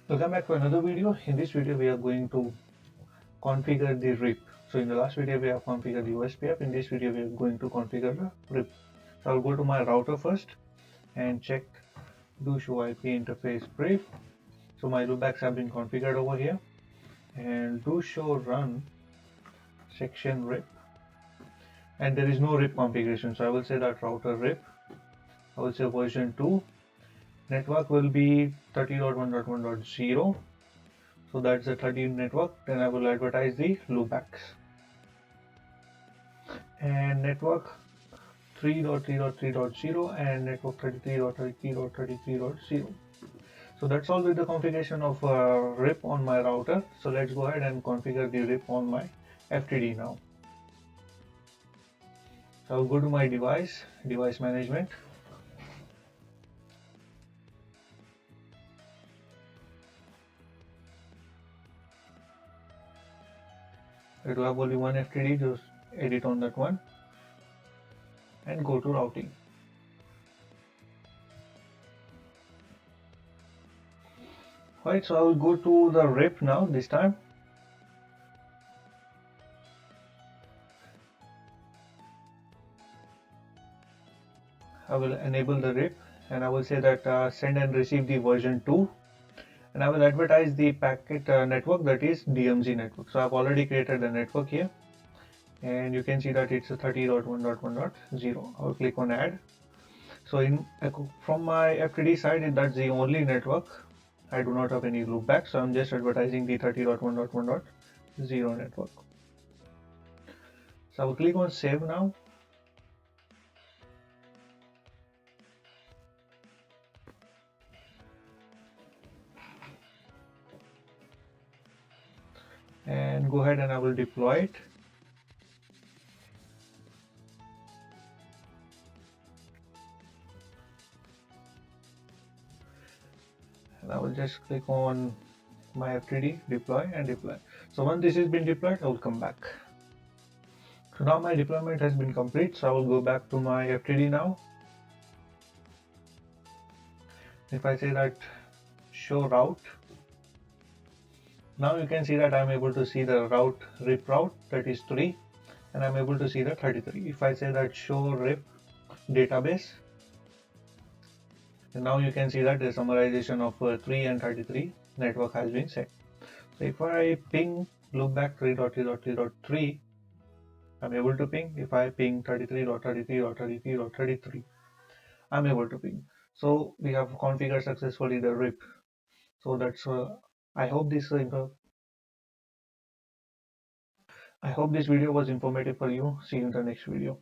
Welcome back to another video. In this video, we are going to configure the RIP. So in the last video, we have configured the OSPF. In this video, we are going to configure the RIP. So I'll go to my router first and check do show IP interface brief. So my loopbacks have been configured over here, and do show run section RIP. And there is no RIP configuration. So I will say that router RIP. I will say version 2. Network will be 30.1.1.0. So that's the 13 network. Then I will advertise the loopbacks. And network 3.3.3.0 and network 33.33.33.0. So that's all with the configuration of RIP on my router. So let's go ahead and configure the RIP on my FTD now. So I'll go to my device management. It will have only one FTD, just edit on that one and go to routing. Alright, so I will go to the RIP now this time. I will enable the RIP and I will say that send and receive the version 2, and I will advertise the packet network, that is DMZ network. So I've already created a network here and you can see that it's a 30.1.1.0. I will click on add. So from my FTD side, that's the only network. I do not have any loopback, so I'm just advertising the 30.1.1.0 network. So I will click on save now. And go ahead and I will deploy it. And I will just click on my FTD, deploy and deploy. So once this has been deployed, I will come back. So now my deployment has been complete. So I will go back to my FTD now. If I say that show route, now you can see that I'm able to see the route RIP route, that is 3, and I'm able to see the 33. If I say that show RIP database, and now you can see that the summarization of 3 and 33 network has been set. So if I ping loopback 3.3.3.3, I'm able to ping. If I ping 33.33.33.33, I'm able to ping. So we have configured successfully the RIP. So that's I hope this video was informative for you. See you in the next video.